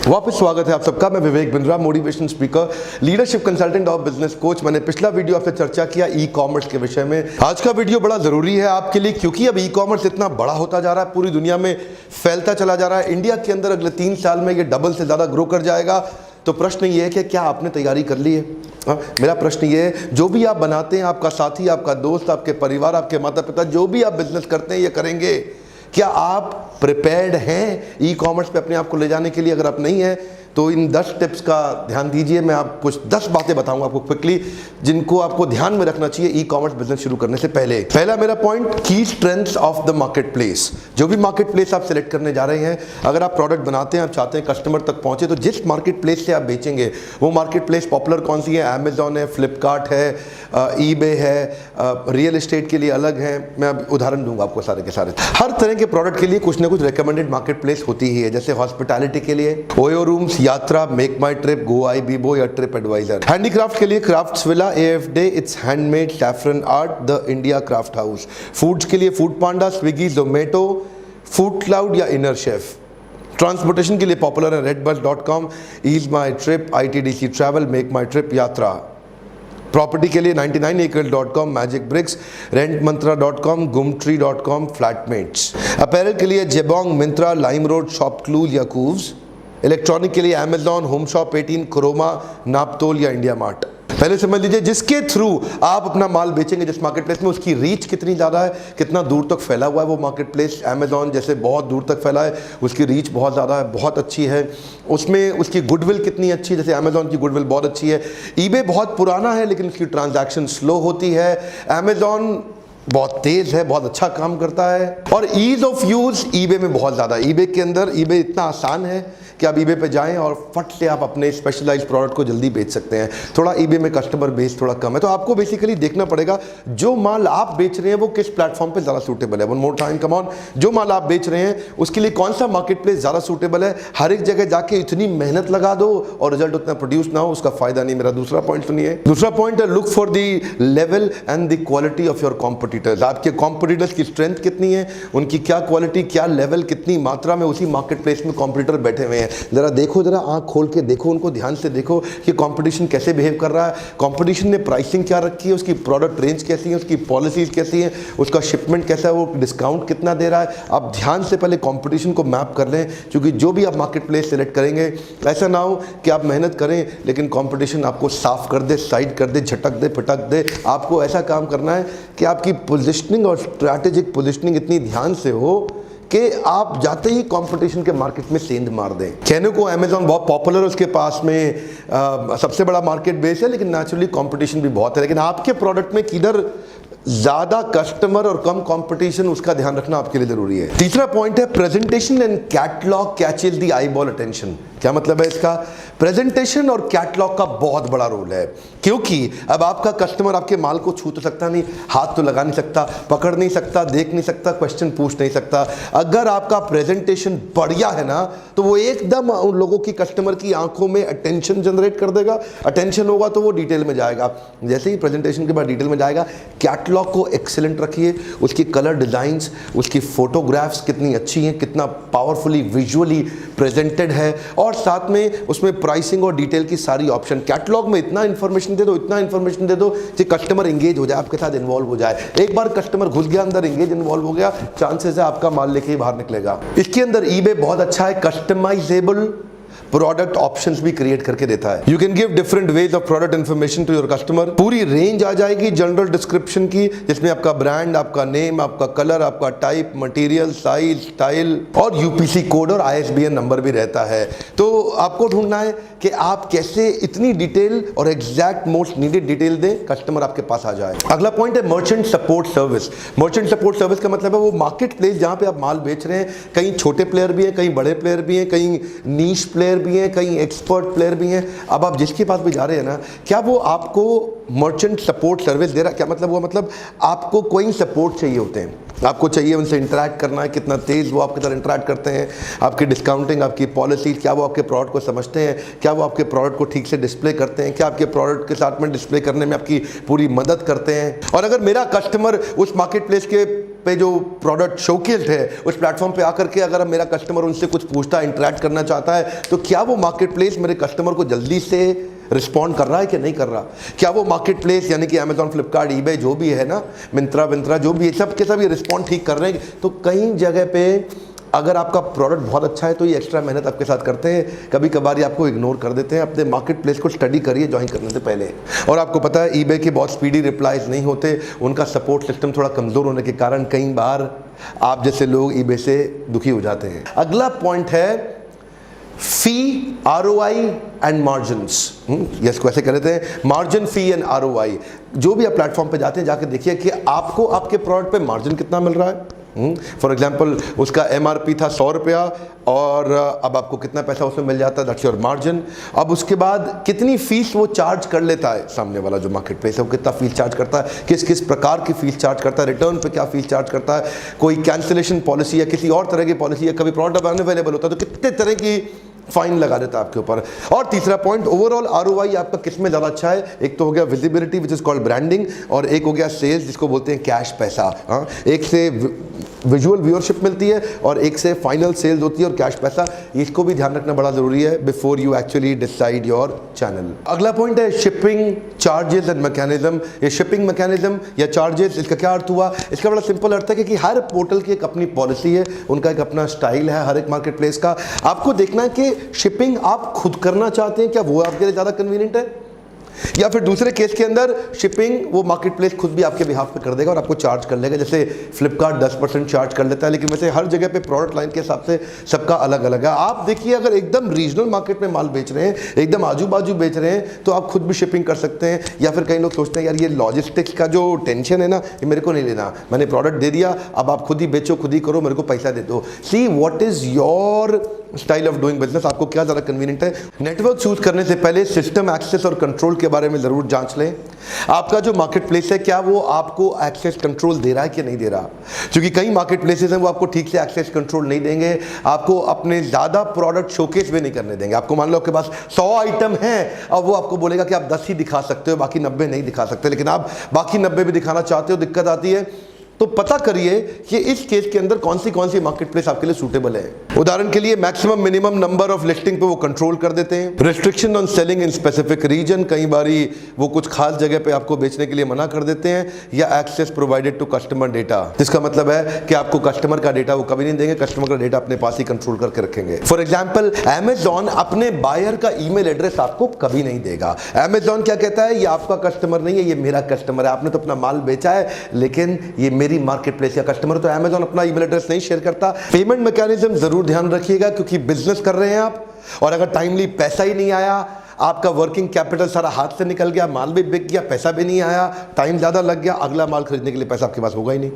वापस स्वागत है आप सबका। मैं Vivek Bindra, motivation speaker, leadership consultant और बिजनेस कोच। मैंने पिछला वीडियो आपसे चर्चा किया ई कॉमर्स के विषय में। आज का वीडियो बड़ा जरूरी है आपके लिए, क्योंकि अब ई कॉमर्स इतना बड़ा होता जा रहा है, पूरी दुनिया में फैलता चला जा रहा है। इंडिया के अंदर अगले 3 साल में ये डबल से ज्यादा ग्रो कर जाएगा। तो प्रश्न ये है कि क्या आपने तैयारी कर ली है? मेरा प्रश्न ये है, जो भी आप बनाते हैं, आपका साथी, आपका दोस्त, आपके परिवार, आपके माता पिता, जो भी आप बिजनेस करते हैं ये करेंगे, क्या आप प्रिपेयर्ड हैं ई कॉमर्स पे अपने आप को ले जाने के लिए? अगर आप नहीं हैं तो इन 10 टिप्स का ध्यान दीजिए। मैं आप कुछ 10 बातें बताऊंगा आपको क्विकली, जिनको आपको ध्यान में रखना चाहिए ई कॉमर्स बिजनेस शुरू करने से पहले। पहला मेरा पॉइंट, की strengths of the market place. जो भी मार्केट प्लेस आप सिलेक्ट करने जा रहे हैं, अगर आप प्रोडक्ट बनाते हैं, आप चाहते हैं कस्टमर तक पहुंचे, तो जिस मार्केट प्लेस से आप बेचेंगे वो मार्केट प्लेस पॉपुलर कौन सी है? अमेजॉन है, फ्लिपकार्ट है, ईबे है, रियल एस्टेट के लिए अलग है। मैं अब उदाहरण दूंगा आपको सारे के सारे। हर तरह के प्रोडक्ट के लिए कुछ ना कुछ रिकमेंडेड मार्केट प्लेस होती ही है। जैसे हॉस्पिटैलिटी के लिए OYO rooms, Yatra, make my trip, go ibibo या ट्रिप एडवाइजर। हैंडीक्राफ्ट के लिए क्राफ्ट्सविला, एएफडे, it's handmade, saffron art, the India craft house. Foods के लिए food panda, Swiggy, Zomato, food cloud या इनर शेफ। ट्रांसपोर्टेशन के लिए पॉपुलर है redbus.com, ease my trip, ITDC travel, make my trip, Yatra. Property के लिए 99acres.com, मैजिक ब्रिक्स, रेंटमंत्रा.com, गुमट्री.com, फ्लैटमेट्स। अपैरल के लिए Jabong, Myntra, lime road, ShopClues या कूव्स। इलेक्ट्रॉनिक के लिए अमेजॉन, होम शॉप 18, क्रोमा, नापतोल या इंडिया मार्ट। पहले समझ लीजिए जिसके थ्रू आप अपना माल बेचेंगे, जिस मार्केट प्लेस में, उसकी रीच कितनी ज़्यादा है, कितना दूर तक फैला हुआ है वो मार्केट प्लेस। अमेजॉन जैसे बहुत दूर तक फैला है, उसकी रीच बहुत ज़्यादा है, बहुत अच्छी है। उसमें उसकी गुडविल कितनी अच्छी है, जैसे अमेजॉन की गुडविल बहुत अच्छी है। ईबे बहुत पुराना है लेकिन उसकी ट्रांजैक्शन स्लो होती है। अमेजॉन बहुत तेज है, बहुत अच्छा काम करता है। और ईज ऑफ यूज ईबे में बहुत ज़्यादा। ईबे के अंदर ईबे इतना आसान है कि आप ईबे पे जाएं और फट से आप अपने स्पेशलाइज्ड प्रोडक्ट को जल्दी बेच सकते हैं। थोड़ा ईबे में कस्टमर बेस थोड़ा कम है, तो आपको बेसिकली देखना पड़ेगा जो माल आप बेच रहे हैं वो किस प्लेटफॉर्म पे ज़्यादा सूटेबल है। One more time, come on, जो माल आप बेच रहे हैं उसके लिए कौन सा मार्केट प्लेस ज़्यादा सूटेबल है। हर एक जगह जाके इतनी मेहनत लगा दो और रिजल्ट उतना प्रोड्यूस ना हो, उसका फायदा नहीं। मेरा दूसरा पॉइंट सुनिए। दूसरा पॉइंट है, look for the level and the quality of your competitors. आपके कॉम्पिटिटर्स की स्ट्रेंथ कितनी है, उनकी क्या क्वालिटी, क्या लेवल, कितनी मात्रा में उसी मार्केट प्लेस में कॉम्पिटिटर बैठे हुए हैं। जरा देखो, जरा आंख खोल के देखो, उनको ध्यान से देखो कि कंपटीशन कैसे बिहेव कर रहा है। कंपटीशन ने प्राइसिंग क्या रखी है, उसकी प्रोडक्ट रेंज कैसी है, उसकी पॉलिसीज कैसी है, उसका शिपमेंट कैसा है, वो डिस्काउंट कितना दे रहा है। आप ध्यान से पहले कंपटीशन को मैप कर लें, क्योंकि जो भी आप मार्केट प्लेस सेलेक्ट करेंगे, ऐसा ना हो कि आप मेहनत करें लेकिन कंपटीशन आपको साफ कर दे, साइड कर दे, झटक दे, पटक दे। आपको ऐसा काम करना है कि आपकी पोजिशनिंग और स्ट्रैटेजिक पोजिशनिंग इतनी ध्यान से हो कि आप जाते ही कंपटीशन के मार्केट में सेंध मार दें। कहने को अमेजॉन बहुत पॉपुलर है, उसके पास में सबसे बड़ा मार्केट बेस है, लेकिन नेचुरली कंपटीशन भी बहुत है। लेकिन आपके प्रोडक्ट में किधर ज़्यादा कस्टमर और कम कंपटीशन, उसका ध्यान रखना आपके लिए जरूरी है। तीसरा पॉइंट है, presentation and catalogue catches the eye ball attention. क्या मतलब है इसका? प्रेजेंटेशन और कैटलॉग का बहुत बड़ा रोल है, क्योंकि अब आपका कस्टमर आपके माल को छू तो सकता नहीं, हाथ तो लगा नहीं सकता, पकड़ नहीं सकता, देख नहीं सकता, क्वेश्चन पूछ नहीं सकता। अगर आपका प्रेजेंटेशन बढ़िया है ना, तो वो एकदम उन लोगों की, कस्टमर की आंखों में अटेंशन जनरेट कर देगा। अटेंशन होगा तो वो डिटेल में जाएगा। जैसे ही प्रेजेंटेशन के बाद डिटेल में जाएगा, कैटलॉग को एक्सेलेंट रखिए। उसकी कलर डिजाइंस, उसकी फोटोग्राफ्स कितनी अच्छी हैं, कितना पावरफुली विजुअली प्रेजेंटेड है, और साथ में उसमें प्राइसिंग और डिटेल की सारी ऑप्शन। कैटलॉग में इतना इंफॉर्मेशन दे दो, इतना इंफॉर्मेशन दे दो कि कस्टमर एंगेज हो जाए, आपके साथ इन्वॉल्व हो जाए। एक बार कस्टमर घुस गया अंदर, एंगेज, इन्वॉल्व हो गया, चांसेस है आपका माल लेके ही बाहर निकलेगा। इसके अंदर ईबे बहुत अच्छा है, कस्टमाइजेबल प्रोडक्ट ऑप्शंस भी क्रिएट करके देता है। You can give different ways of product information to your customer. पूरी रेंज आ जाएगी जनरल डिस्क्रिप्शन की, जिसमें आपका ब्रांड, आपका नेम, आपका कलर, आपका टाइप, मटेरियल, साइज, स्टाइल और यूपीसी कोड और ISBN नंबर भी रहता है। तो आपको ढूंढना है कि आप कैसे इतनी डिटेल और एग्जैक्ट मोस्ट नीडेड डिटेल दें, कस्टमर आपके पास आ जाए। अगला पॉइंट है merchant support service. Merchant support service का मतलब है वो मार्केट प्लेस जहां पे आप माल बेच रहे हैं, कहीं छोटे प्लेयर भी हैं, कहीं बड़े प्लेयर भी हैं, कहीं नीश प्लेयर भी हैं, कहीं एक्सपर्ट प्लेयर भी हैं। अब आप जिसके पास भी जा रहे हैं ना, क्या वो आपको मर्चेंट सपोर्ट सर्विस दे रहा है? क्या मतलब हुआ? मतलब आपको कोई सपोर्ट चाहिए होते हैं, आपको चाहिए उनसे इंटरैक्ट करना है, कितना तेज़ वो आपके साथ इंटरैक्ट करते हैं, आपकी डिस्काउंटिंग, आपकी पॉलिसीज, क्या वो आपके प्रोडक्ट को समझते हैं, क्या वो आपके प्रोडक्ट को ठीक से डिस्प्ले करते हैं, क्या आपके प्रोडक्ट के साथ में डिस्प्ले करने में आपकी पूरी मदद करते हैं। और अगर मेरा कस्टमर उस मार्केट प्लेस के पे जो प्रोडक्ट शोकेस्ड है उस प्लेटफॉर्म पे आकर के अगर मेरा कस्टमर उनसे कुछ पूछता है, इंटरेक्ट करना चाहता है, तो क्या वो मार्केट प्लेस मेरे कस्टमर को जल्दी से रिस्पॉन्ड कर रहा है कि नहीं कर रहा? क्या वो मार्केट प्लेस यानी कि अमेजॉन, फ्लिपकार्ट, ईबे जो भी है ना, मिंत्रा जो भी है, सब के सब ये रिस्पॉन्ड ठीक कर रहे हैं? तो कई जगह पे अगर आपका प्रोडक्ट बहुत अच्छा है तो ये एक्स्ट्रा मेहनत आपके साथ करते हैं, कभी कभार ये आपको इग्नोर कर देते हैं। अपने मार्केट प्लेस को स्टडी करिए ज्वाइन करने से पहले। और आपको पता है ईबे के बहुत स्पीडी रिप्लाईज नहीं होते, उनका सपोर्ट सिस्टम थोड़ा कमज़ोर होने के कारण कई बार आप जैसे लोग ईबे से दुखी हो जाते हैं। अगला पॉइंट है फी, ROI एंड मार्जिन्स। इसको ऐसे कह लेते हैं, मार्जिन, फी एंड ROI। जो भी आप प्लेटफॉर्म पे जाते हैं जाके देखिए कि आपको आपके प्रोडक्ट पे मार्जिन कितना मिल रहा है। फॉर एग्जाम्पल उसका MRP था 100 रुपया और अब आपको कितना पैसा उसमें मिल जाता है, दैट्स योर मार्जिन। अब उसके बाद कितनी फीस वो चार्ज कर लेता है सामने वाला जो मार्केट प्लेस है, वो कितना फीस चार्ज करता है, किस किस प्रकार की फीस चार्ज करता है, रिटर्न पे क्या फीस चार्ज करता है, कोई कैंसिलेशन पॉलिसी या किसी और तरह की पॉलिसी है, कभी प्रोडक्ट अनअवेलेबल होता है तो कितने तरह की फाइन लगा देता है आपके ऊपर। और तीसरा पॉइंट, ओवरऑल ROI आपका किस में ज़्यादा अच्छा है? एक तो हो गया visibility which is called branding, और एक हो गया सेल्स जिसको बोलते हैं कैश पैसा। हाँ, एक से विजुअल व्यूअरशिप मिलती है और एक से फाइनल सेल्स होती है और कैश पैसा। इसको भी ध्यान रखना बड़ा जरूरी है before you actually decide your channel. अगला पॉइंट है शिपिंग चार्जेस एंड मैकेनिज्म। ये शिपिंग मैकेनिज्म या चार्जेस, इसका क्या अर्थ हुआ? इसका बड़ा सिंपल अर्थ है कि हर पोर्टल की एक अपनी पॉलिसी है, उनका एक अपना स्टाइल है हर एक मार्केट प्लेस का। आपको देखना है कि शिपिंग आप खुद करना चाहते हैं, क्या वो आपके लिए ज़्यादा कन्वीनियंट है, या फिर दूसरे केस के अंदर शिपिंग वो मार्केट प्लेस खुद भी आपके बिहाफ पे कर देगा और आपको चार्ज कर लेगा। जैसे फ्लिपकार्ट 10% चार्ज कर लेता है, लेकिन वैसे हर जगह पे प्रोडक्ट लाइन के हिसाब से सबका अलग अलग है। आप देखिए अगर एकदम रीजनल मार्केट में माल बेच रहे हैं, एकदम आजू बाजू बेच रहे हैं, तो आप खुद भी शिपिंग कर सकते हैं। या फिर कई लोग सोचते हैं यार ये लॉजिस्टिक्स का जो टेंशन है ना, ये मेरे को नहीं लेना, मैंने प्रोडक्ट दे दिया, अब आप खुद ही बेचो, खुद ही करो, मेरे को पैसा दे दो। See what is your style of doing business, आपको क्या ज़्यादा कन्वीनियंट है। नेटवर्क चूज करने से पहले सिस्टम एक्सेस और कंट्रोल के बारे में ज़रूर जांच लें। आपका जो मार्केट प्लेस है क्या वो आपको एक्सेस कंट्रोल दे रहा है कि नहीं दे रहा, क्योंकि कई मार्केट प्लेसेस हैं वो आपको ठीक से एक्सेस कंट्रोल नहीं देंगे, आपको अपने ज़्यादा प्रोडक्ट शोकेस भी नहीं करने देंगे। आपको मान लो आपके पास 100 आइटम हैं और वो आपको बोलेगा कि आप 10 ही दिखा सकते हो, बाकी 90 नहीं दिखा सकते, लेकिन आप बाकी 90 भी दिखाना चाहते हो, दिक्कत आती है। तो पता करिए कि इस केस के अंदर कौन सी मार्केट प्लेस आपके लिए सूटेबल है। उदाहरण के लिए maximum minimum number of listing पे वो कंट्रोल कर देते हैं। Restriction on selling in specific region, कई बारी वो कुछ खास जगह पे आपको बेचने के लिए मना कर देते हैं। या access provided to customer data, जिसका मतलब है कि आपको कस्टमर का डेटा वो कभी नहीं देंगे, कस्टमर का डेटा अपने पास ही कंट्रोल करके रखेंगे। फॉर एग्जाम्पल अमेजॉन अपने बायर का ईमेल एड्रेस आपको कभी नहीं देगा। अमेजॉन क्या कहता है, ये आपका कस्टमर नहीं है, ये मेरा कस्टमर है, आपने तो अपना माल बेचा है लेकिन ये मेरी मार्केट प्लेस या कस्टमर। तो अमेजॉन अपना ईमेल एड्रेस नहीं शेयर करता। पेमेंट मैकेनिज्म जरूर ध्यान रखिएगा, क्योंकि बिजनेस कर रहे हैं आप और अगर टाइमली पैसा ही नहीं आया, आपका वर्किंग कैपिटल सारा हाथ से निकल गया, माल भी बिक गया, पैसा भी नहीं आया, टाइम ज़्यादा लग गया, अगला माल खरीदने के लिए पैसा आपके पास होगा ही नहीं।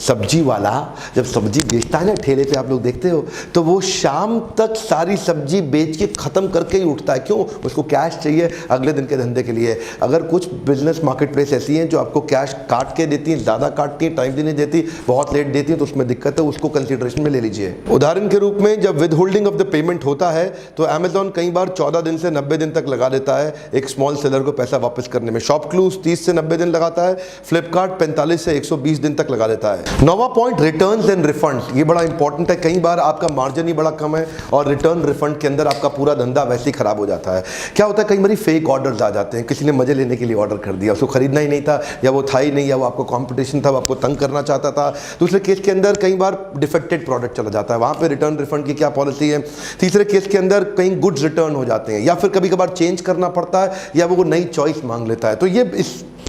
सब्जी वाला जब सब्जी बेचता है ना ठेले पे, आप लोग देखते हो, तो वो शाम तक सारी सब्जी बेच के ख़त्म करके ही उठता है। क्यों? उसको कैश चाहिए अगले दिन के धंधे के लिए। अगर कुछ बिजनेस मार्केट प्लेस ऐसी हैं जो आपको कैश काट के देती हैं, ज़्यादा काटती हैं, टाइम भी नहीं देती, बहुत लेट देती हैं, तो उसमें दिक्कत है, उसको कंसिडरेशन में ले लीजिए। उदाहरण के रूप में जब with holding of the payment होता है तो अमेजॉन कई बार 14 दिन से 90 दिन तक लगा देता है एक स्मॉल सेलर को पैसा वापस करने में। शॉपक्लूज 30 से 90 दिन लगाता है, फ्लिपकार्ट 45 से 120 दिन तक लगा देता है। नौवां पॉइंट, रिटर्न्स एंड रिफंड्स। ये बड़ा इंपॉर्टेंट है। कई बार आपका मार्जिन ही बड़ा कम है और रिटर्न रिफंड के अंदर आपका पूरा धंधा वैसे ही खराब हो जाता है। क्या होता है, कई बार फेक ऑर्डर्स आ जाते हैं, किसी ने मजे लेने के लिए ऑर्डर कर दिया, उसको खरीदना ही नहीं था, या वो था ही नहीं, या वो आपको कॉम्पिटिशन था, वो आपको तंग करना चाहता था। दूसरे केस के अंदर कई बार डिफेक्टेड प्रोडक्ट चला जाता है, वहां पे रिटर्न रिफंड की क्या पॉलिसी है। तीसरे केस के अंदर कई गुड्स रिटर्न हो जाते हैं, या फिर कभी कभार चेंज करना पड़ता है, या वो नई चॉइस मांग लेता है। तो ये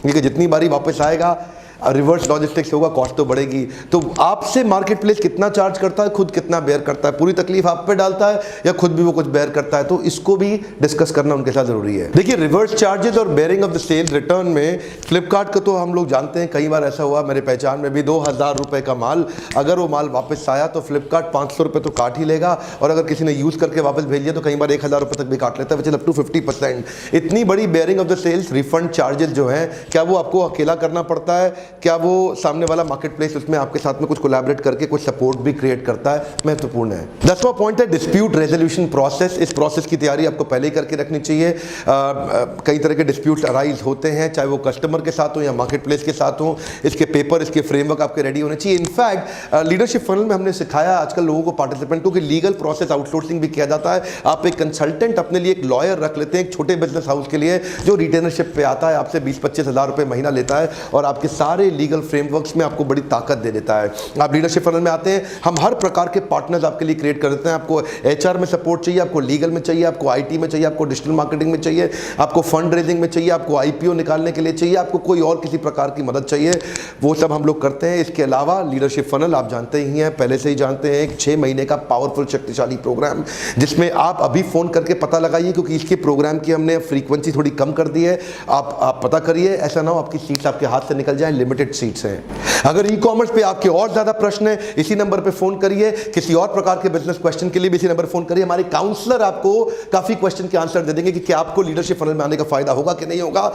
जितनी बारी वापस आएगा, रिवर्स लॉजिस्टिक्स होगा, कॉस्ट तो बढ़ेगी। तो आपसे मार्केट प्लेस कितना चार्ज करता है, खुद कितना बेयर करता है, पूरी तकलीफ आप पे डालता है या खुद भी वो कुछ बेयर करता है, तो इसको भी डिस्कस करना उनके साथ जरूरी है। देखिए, रिवर्स चार्जेस और bearing of the sales return में फ्लिपकार्ट का तो हम लोग जानते हैं, कई बार ऐसा हुआ मेरे पहचान में भी, 2000 रुपए का माल, अगर वो माल वापस आया तो फ्लिपकार्ट 500 रुपए तो काट ही लेगा, और अगर किसी ने यूज करके वापस भेज दिया तो कई बार 1000 रुपए तक भी काट लेता है, विच इज अप टू 50%। इतनी बड़ी bearing of the sales refund charges जो है, क्या वो आपको अकेला करना पड़ता है क्या वो सामने वाला मार्केट प्लेस उसमें आपके साथ में कुछ कोलैबोरेट करके कुछ सपोर्ट भी क्रिएट करता है, महत्वपूर्ण है। 10वां पॉइंट है डिस्प्यूट रेजोल्यूशन प्रोसेस। इस प्रोसेस की तैयारी आपको पहले ही करके रखनी चाहिए। कई तरह के डिस्प्यूट अराइज होते हैं, चाहे वो कस्टमर के साथ हो या मार्केट प्लेस के साथ हो। इसके पेपर, इसके फ्रेमवर्क आपके रेडी होने चाहिए। इनफैक्ट लीडरशिप फनल में हमने सिखाया आजकल लोगों को, पार्टिसिपेंट को, कि लीगल प्रोसेस आउटसोर्सिंग भी किया जाता है। आप एक कंसल्टेंट अपने लिए, एक लॉयर रख लेते हैं एक छोटे बिजनेस हाउस के लिए, जो रिटेनरशिप पे आता है, आपसे 20-25 हज़ार रुपये महीना लेता है और आपके सारे लीगल फ्रेमवर्क्स में आपको बड़ी ताकत दे देता है। आप लीडरशिप फनल में आते हैं, हम हर प्रकार के पार्टनर्स आपके लिए क्रिएट कर देते हैं। आपको HR में सपोर्ट चाहिए, आपको लीगल में चाहिए, आपको IT में चाहिए, आपको डिजिटल मार्केटिंग में चाहिए, आपको फंड रेजिंग में चाहिए, आपको IPO निकालने के लिए चाहिए, आपको कोई और किसी प्रकार की मदद चाहिए, वो सब हम लोग करते हैं। इसके अलावा लीडरशिप फनल आप जानते ही हैं, पहले से ही जानते हैं, एक 6 महीने का पावरफुल शक्तिशाली प्रोग्राम, जिसमें आप अभी फ़ोन करके पता लगाइए, क्योंकि इसके प्रोग्राम की हमने फ्रीक्वेंसी थोड़ी कम कर दी है। आप पता करिए, ऐसा ना हो आपकी सीट्स आपके हाथ से निकल जाए, लिमिटेड सीट्स हैं। अगर ई-कॉमर्स पे आपके और ज़्यादा प्रश्न है, इसी नंबर पे फ़ोन करिए। किसी और प्रकार के बिजनेस क्वेश्चन के लिए भी इसी नंबर फ़ोन करिए। हमारे काउंसलर आपको काफ़ी क्वेश्चन के आंसर दे देंगे कि क्या आपको लीडरशिप फनल में आने का फ़ायदा होगा कि नहीं होगा।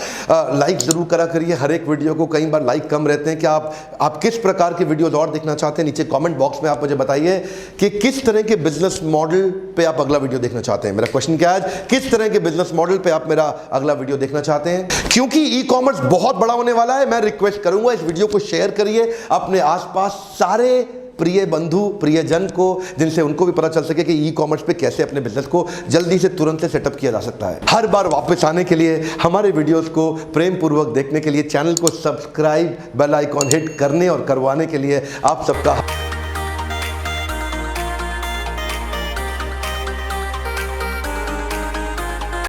लाइक ज़रूर करा करिए हर एक वीडियो को, कई बार लाइक कम रहते हैं। क्या आप किस प्रकार के वीडियोज़ और देखना चाहते हैं, नीचे कमेंट बॉक्स में आप मुझे बताइए कि किस तरह के बिजनेस मॉडल पे आप अगला वीडियो देखना चाहते हैं। मेरा क्वेश्चन क्या है, किस तरह के बिजनेस मॉडल पे आप मेरा अगला वीडियो देखना चाहते हैं। क्योंकि ई-कॉमर्स बहुत बड़ा होने वाला है, मैं रिक्वेस्ट करूंगा इस वीडियो को शेयर करिए अपने आसपास सारे प्रिय बंधु, प्रियजन को, जिनसे उनको भी पता चल सके कि ई-कॉमर्स पे कैसे अपने बिजनेस को जल्दी से, तुरंत से सेटअप किया जा सकता है। हर बार वापस आने के लिए, हमारे वीडियोस को प्रेम पूर्वक देखने के लिए, चैनल को सब्सक्राइब, बेल आइकॉन हिट करने और करवाने के लिए आप सबका